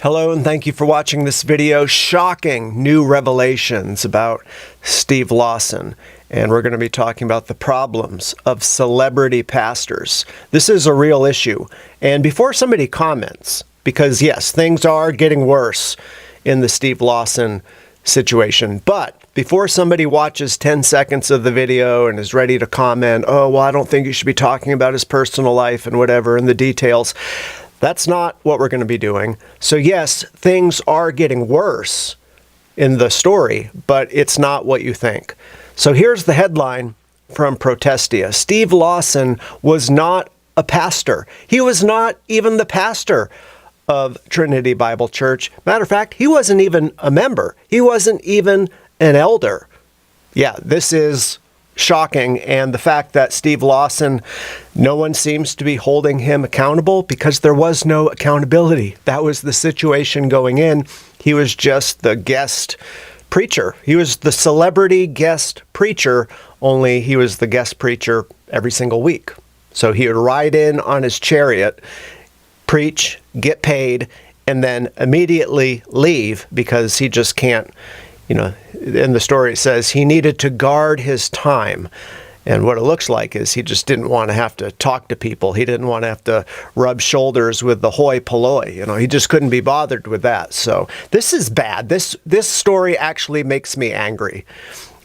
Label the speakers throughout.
Speaker 1: Hello and thank you for watching this video. Shocking new revelations about Steve Lawson. And we're going to be talking about the problems of celebrity pastors. This is a real issue. And before somebody comments, because yes, things are getting worse in the Steve Lawson situation, but before somebody watches 10 seconds of the video and is ready to comment, oh, well, I don't think you should be talking about his personal life and whatever and the details, that's not what we're going to be doing. So yes, things are getting worse in the story, but it's not what you think. So here's the headline from Protestia. Steve Lawson was not a pastor. He was not even the pastor of Trinity Bible Church. Matter of fact, he wasn't even a member. He wasn't even an elder. Yeah, this is shocking. And the fact that Steve Lawson, no one seems to be holding him accountable because there was no accountability. That was the situation going in. He was just the guest preacher. He was the celebrity guest preacher, only he was the guest preacher every single week. So he would ride in on his chariot, preach, get paid, and then immediately leave because he just can't, in the story it says he needed to guard his time. And what it looks like is he just didn't want to have to talk to people. He didn't want to have to rub shoulders with the hoi polloi. He just couldn't be bothered with that. So this is bad. This story actually makes me angry.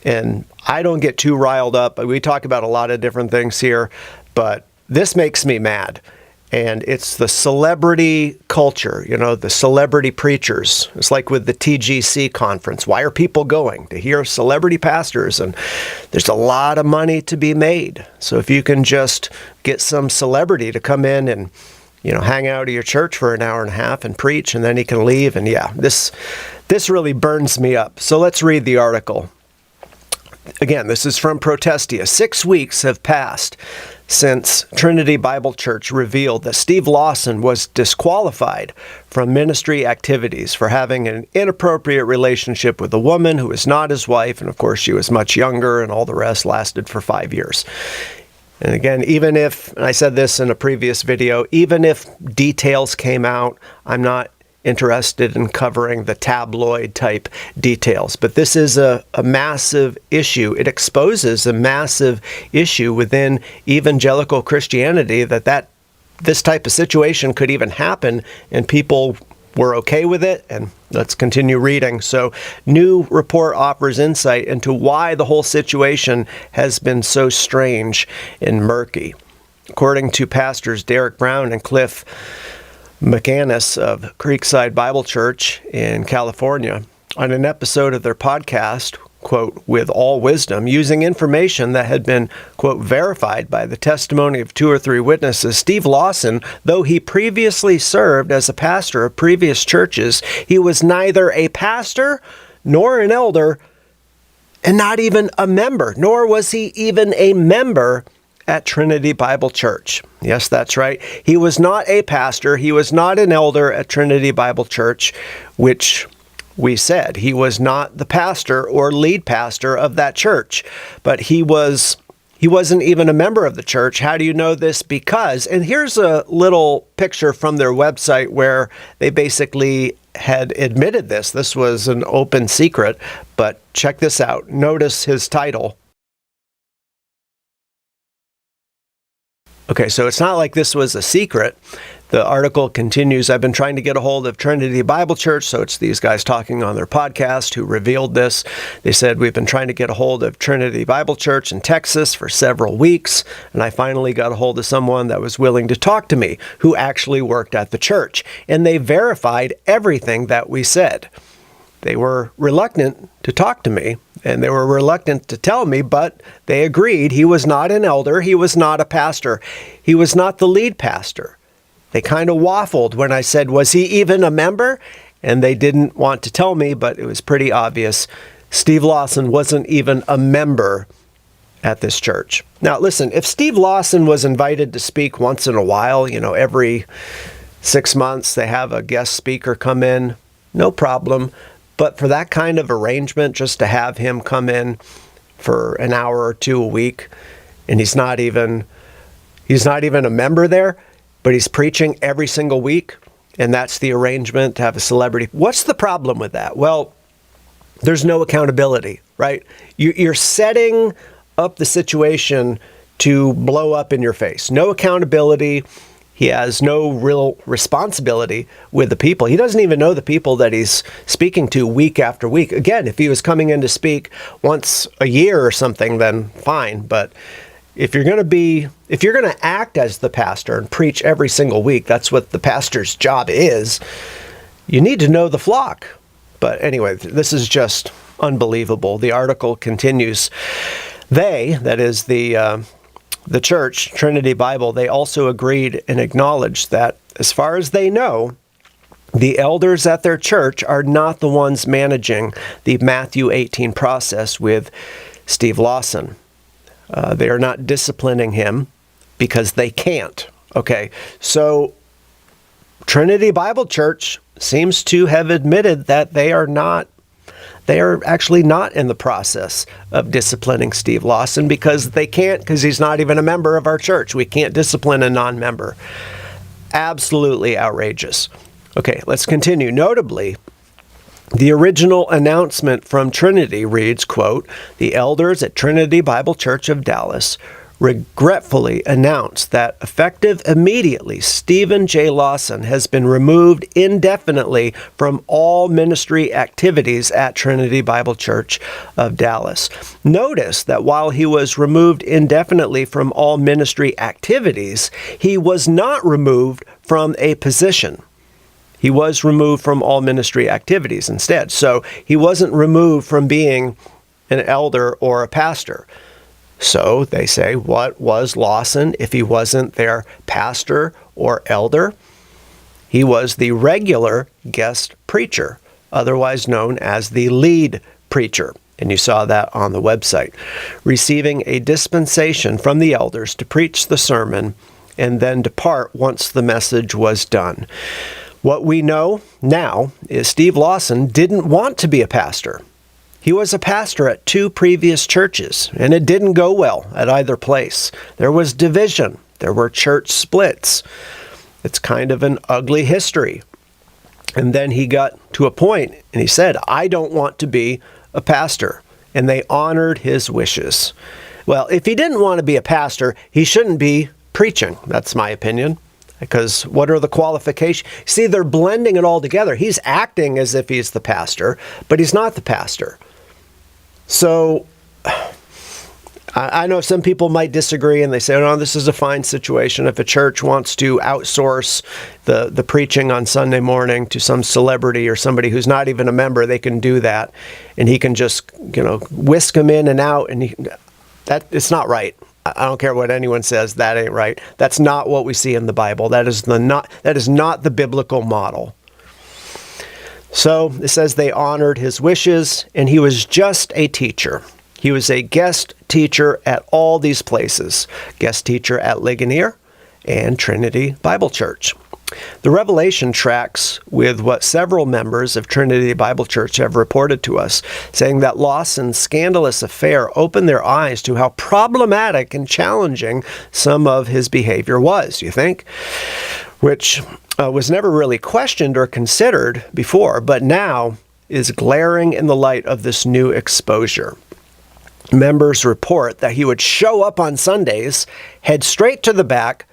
Speaker 1: And I don't get too riled up. We talk about a lot of different things here, but this makes me mad. And it's the celebrity culture, the celebrity preachers. It's like with the TGC conference. Why are people going? To hear celebrity pastors. And there's a lot of money to be made. So if you can just get some celebrity to come in and, hang out at your church for an hour and a half and preach, and then he can leave. And yeah, this really burns me up. So let's read the article. Again, this is from Protestia. 6 weeks have passed since Trinity Bible Church revealed that Steve Lawson was disqualified from ministry activities for having an inappropriate relationship with a woman who is not his wife. And of course, she was much younger, and all the rest lasted for 5 years. And again, even if, and I said this in a previous video, even if details came out, I'm not interested in covering the tabloid type details. But this is a massive issue. It exposes a massive issue within evangelical Christianity that this type of situation could even happen, and people were okay with it. And let's continue reading. So, new report offers insight into why the whole situation has been so strange and murky. According to pastors Derek Brown and Cliff McAnnis of Creekside Bible Church in California, on an episode of their podcast, quote, with all wisdom, using information that had been, quote, verified by the testimony of 2 or 3 witnesses, Steve Lawson, though he previously served as a pastor of previous churches, he was neither a pastor nor an elder, and not even a member, nor was he even a member at Trinity Bible Church. Yes, that's right. He was not a pastor. He was not an elder at Trinity Bible Church, which we said. He was not the pastor or lead pastor of that church, but he wasn't even a member of the church. How do you know this? Because, and here's a little picture from their website where they basically had admitted this. This was an open secret, but check this out. Notice his title. Okay, so it's not like this was a secret. The article continues, I've been trying to get a hold of Trinity Bible Church, so it's these guys talking on their podcast who revealed this. They said, we've been trying to get a hold of Trinity Bible Church in Texas for several weeks, and I finally got a hold of someone that was willing to talk to me, who actually worked at the church, and they verified everything that we said. They were reluctant to talk to me, and they were reluctant to tell me, but they agreed he was not an elder, he was not a pastor, he was not the lead pastor. They kind of waffled when I said, was he even a member? And they didn't want to tell me, but it was pretty obvious. Steve Lawson wasn't even a member at this church. Now, listen, if Steve Lawson was invited to speak once in a while, every 6 months they have a guest speaker come in, no problem. But for that kind of arrangement, just to have him come in for an hour or 2 a week, and he's not even a member there, but he's preaching every single week, and that's the arrangement to have a celebrity. What's the problem with that? Well, there's no accountability, right? You're setting up the situation to blow up in your face. No accountability. He has no real responsibility with the people. He doesn't even know the people that he's speaking to week after week. Again, if he was coming in to speak once a year or something, then fine. But if you're going to act as the pastor and preach every single week, that's what the pastor's job is, you need to know the flock. But anyway, this is just unbelievable. The article continues. They, that is the church, Trinity Bible, they also agreed and acknowledged that, as far as they know, the elders at their church are not the ones managing the Matthew 18 process with Steve Lawson. They are not disciplining him because they can't. Okay, so Trinity Bible Church seems to have admitted that they are actually not in the process of disciplining Steve Lawson because they can't, because he's not even a member of our church. We can't discipline a non-member. Absolutely outrageous. Okay, let's continue. Notably, the original announcement from Trinity reads, quote, "The elders at Trinity Bible Church of Dallas regretfully announced that effective immediately, Stephen J. Lawson has been removed indefinitely from all ministry activities at Trinity Bible Church of Dallas." Notice that while he was removed indefinitely from all ministry activities, he was not removed from a position. He was removed from all ministry activities instead. So he wasn't removed from being an elder or a pastor. So they say, what was Lawson if he wasn't their pastor or elder? He was the regular guest preacher, otherwise known as the lead preacher. And you saw that on the website. Receiving a dispensation from the elders to preach the sermon and then depart once the message was done. What we know now is Steve Lawson didn't want to be a pastor. He was a pastor at 2 previous churches, and it didn't go well at either place. There was division. There were church splits. It's kind of an ugly history. And then he got to a point, and he said, "I don't want to be a pastor." And they honored his wishes. Well, if he didn't want to be a pastor, he shouldn't be preaching. That's my opinion. Because what are the qualifications? See, they're blending it all together. He's acting as if he's the pastor, but he's not the pastor. So I know some people might disagree and they say, no, this is a fine situation. If a church wants to outsource the preaching on Sunday morning to some celebrity or somebody who's not even a member, they can do that. And he can just, whisk them in and out. And it's not right. I don't care what anyone says, that ain't right. That's not what we see in the Bible. That is not the biblical model. So it says they honored his wishes, and he was just a teacher. He was a guest teacher at all these places. Guest teacher at Ligonier and Trinity Bible Church. The revelation tracks with what several members of Trinity Bible Church have reported to us, saying that Lawson's scandalous affair opened their eyes to how problematic and challenging some of his behavior was, you think? Which was never really questioned or considered before, but now is glaring in the light of this new exposure. Members report that he would show up on Sundays, head straight to the back,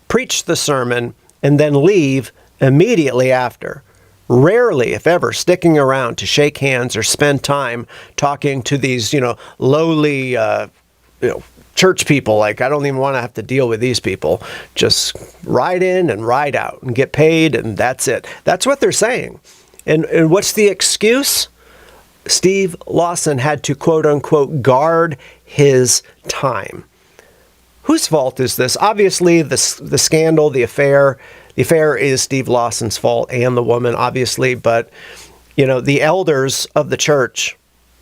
Speaker 1: preach the sermon, and then leave immediately after. Rarely, if ever, sticking around to shake hands or spend time talking to these, lowly, church people. Like, I don't even want to have to deal with these people. Just ride in and ride out and get paid, and that's it. That's what they're saying. And what's the excuse? Steve Lawson had to, quote unquote, guard his time. Whose fault is this? Obviously, the scandal, the affair is Steve Lawson's fault and the woman, obviously. But, the elders of the church,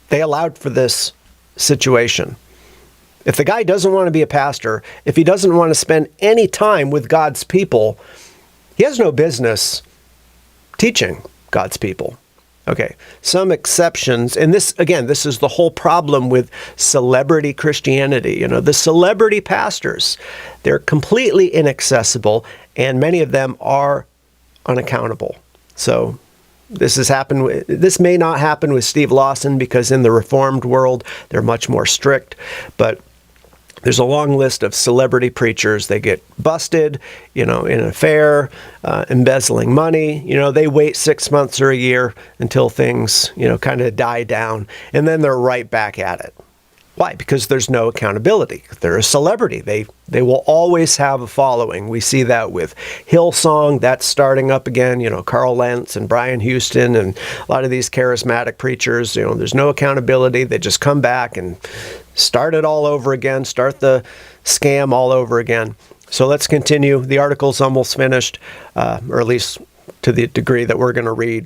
Speaker 1: they allowed for this situation. If the guy doesn't want to be a pastor, if he doesn't want to spend any time with God's people, he has no business teaching God's people. Okay, some exceptions, and this is the whole problem with celebrity Christianity. The celebrity pastors, they're completely inaccessible, and many of them are unaccountable. So this may not happen with Steve Lawson, because in the Reformed world, they're much more strict, but there's a long list of celebrity preachers. They get busted, in an affair, embezzling money. They wait 6 months or a year until things, kind of die down, and then they're right back at it. Why? Because there's no accountability. They're a celebrity. They will always have a following. We see that with Hillsong. That's starting up again. Carl Lentz and Brian Houston and a lot of these charismatic preachers. There's no accountability. They just come back and start it all over again, start the scam all over again. So let's continue. The article's almost finished, or at least to the degree that we're going to read.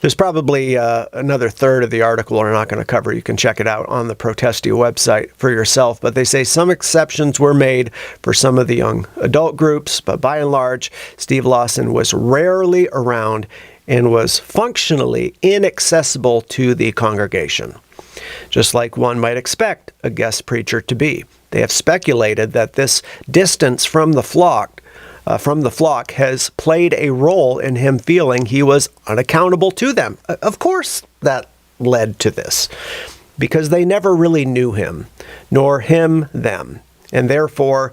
Speaker 1: There's probably another third of the article we're not going to cover. You can check it out on the Protestia website for yourself. But they say some exceptions were made for some of the young adult groups, but by and large, Steve Lawson was rarely around and was functionally inaccessible to the congregation, just like one might expect a guest preacher to be. They have speculated that this distance from the flock has played a role in him feeling he was unaccountable to them. Of course, that led to this, because they never really knew him, nor him them, and therefore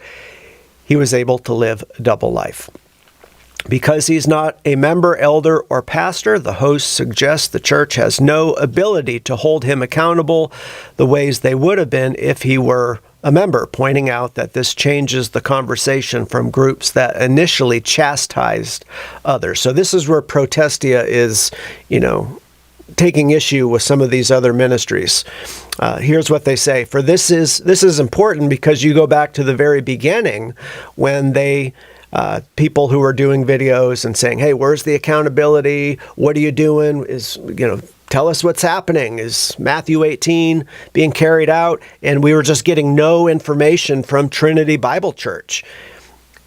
Speaker 1: he was able to live a double life. Because he's not a member, elder, or pastor, the host suggests the church has no ability to hold him accountable the ways they would have been if he were a member, pointing out that this changes the conversation from groups that initially chastised others. So this is where Protestia is, taking issue with some of these other ministries. Here's what they say. For this is important because you go back to the very beginning when they people who are doing videos and saying, hey, where's the accountability? What are you doing? Tell us what's happening. Is Matthew 18 being carried out? And we were just getting no information from Trinity Bible Church.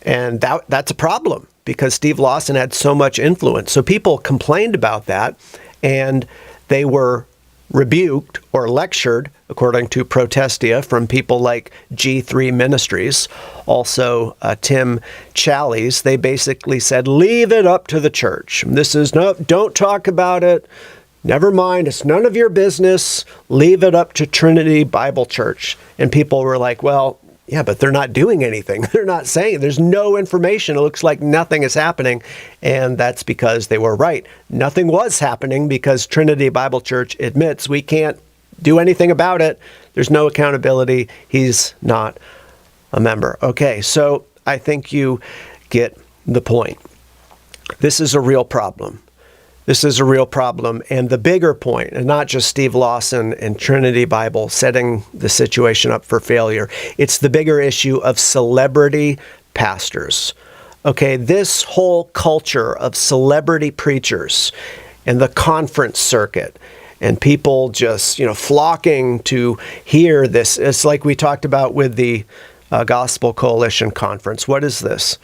Speaker 1: And that's a problem because Steve Lawson had so much influence. So people complained about that, and they were rebuked or lectured, according to Protestia, from people like G3 Ministries, also Tim Challies. They basically said, leave it up to the church. Don't talk about it. Never mind. It's none of your business. Leave it up to Trinity Bible Church. And people were like, well, yeah, but they're not doing anything. They're not saying, there's no information. It looks like nothing is happening. And that's because they were right. Nothing was happening because Trinity Bible Church admits we can't do anything about it. There's no accountability. He's not a member. Okay, so I think you get the point. This is a real problem. This is a real problem. And the bigger point, and not just Steve Lawson and Trinity Bible setting the situation up for failure, it's the bigger issue of celebrity pastors. Okay, this whole culture of celebrity preachers and the conference circuit and people just, flocking to hear this. It's like we talked about with the Gospel Coalition Conference. What is this?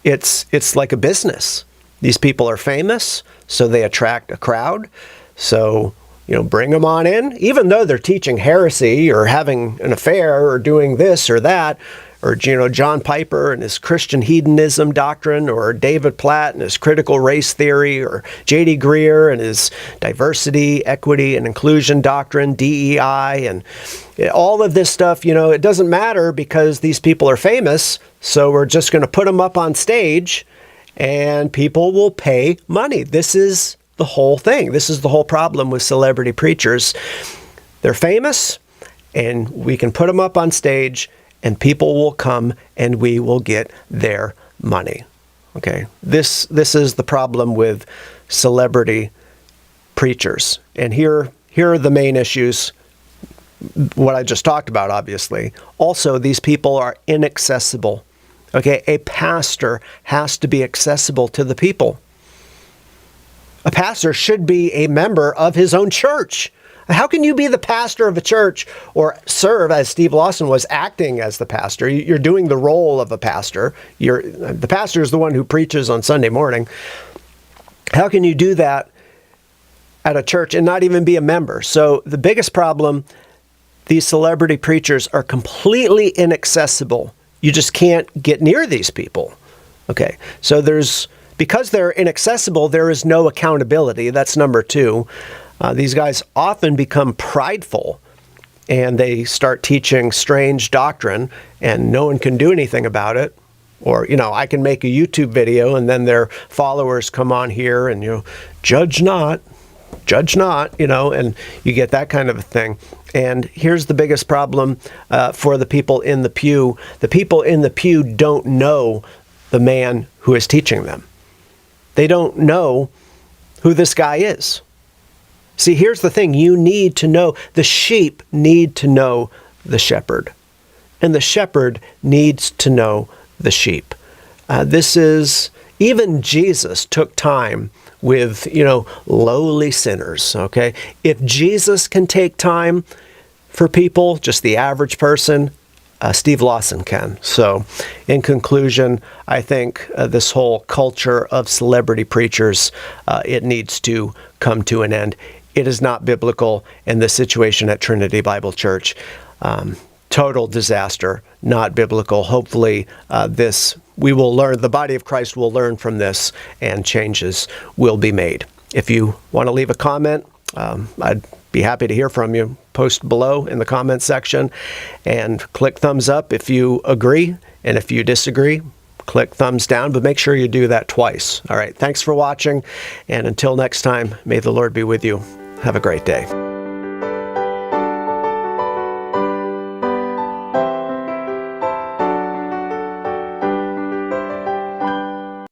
Speaker 1: It's like a business. These people are famous, so they attract a crowd. So, bring them on in, even though they're teaching heresy or having an affair or doing this or that, or, John Piper and his Christian hedonism doctrine, or David Platt and his critical race theory, or J.D. Greer and his diversity, equity, and inclusion doctrine, DEI, and all of this stuff, it doesn't matter because these people are famous, so we're just going to put them up on stage and people will pay money. This is the whole thing. This is the whole problem with celebrity preachers. They're famous, and we can put them up on stage, and people will come, and we will get their money. Okay, this is the problem with celebrity preachers. And here are the main issues, what I just talked about, obviously. Also, these people are inaccessible. Okay, a pastor has to be accessible to the people. A pastor should be a member of his own church. How can you be the pastor of a church or serve, as Steve Lawson was, acting as the pastor? You're doing the role of a pastor. The pastor is the one who preaches on Sunday morning. How can you do that at a church and not even be a member? So the biggest problem, these celebrity preachers are completely inaccessible. You just can't get near these people. Okay, so because they're inaccessible, there is no accountability. That's number two. These guys often become prideful, and they start teaching strange doctrine, and no one can do anything about it. Or, I can make a YouTube video, and then their followers come on here and, judge not, and you get that kind of a thing. And here's the biggest problem for the people in the pew. The people in the pew don't know the man who is teaching them. They don't know who this guy is. See, here's the thing. You need to know, the sheep need to know the shepherd. And the shepherd needs to know the sheep. Even Jesus took time with, lowly sinners, okay? If Jesus can take time for people, just the average person, Steve Lawson can. So, in conclusion, I think this whole culture of celebrity preachers, it needs to come to an end. It is not biblical, and the situation at Trinity Bible Church, total disaster, not biblical. Hopefully, we will learn, the body of Christ will learn from this, and changes will be made. If you want to leave a comment, I'd be happy to hear from you. Post below in the comment section and click thumbs up if you agree, and if you disagree, click thumbs down, but make sure you do that twice. All right, thanks for watching, and until next time, may the Lord be with you. Have a great day.